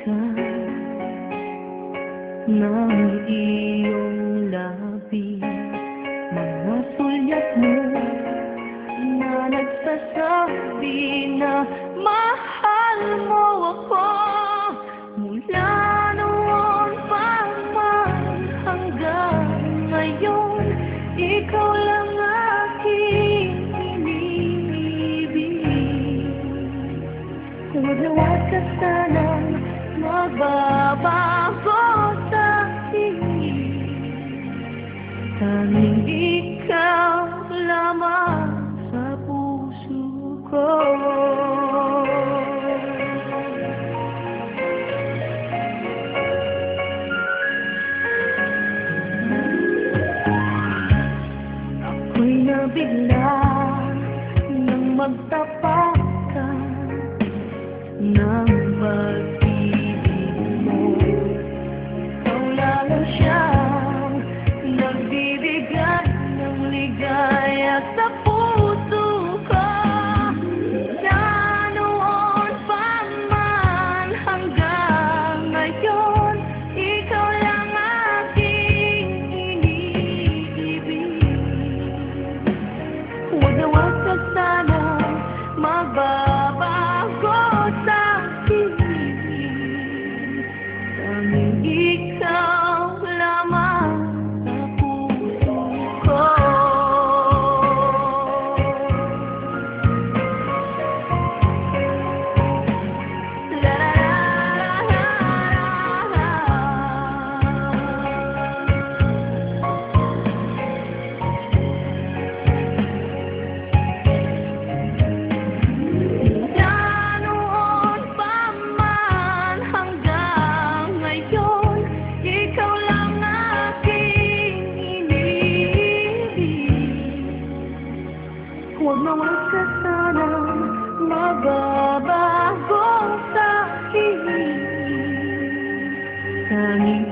ka ng iyong labi, mga sulyap mo na nagsasabi na mahal mo ako. Mula noon pa man hanggang ngayon, ikaw lang aking iniibig. Huwag na huwag ka sanang magbabago sa akin. Tanging ikaw lamang sa puso ko. Ako'y nabigla nang magtapat ka ng pag-ibig mo. Ikaw lalo siyang nagbibigay ng ligaya sa puso ko. Mula noon pa man hanggang ngayon, ikaw lang aking iniibig. Huwag na huwag ka sanang magbabago sa akin. Tanging ikaw lamang sa puso ko. La la la la Mula noon pa man hanggang ngayon, ikaw lang aking iniibig. Huwag na huwag ka sanang magbabago sa akin. Tanging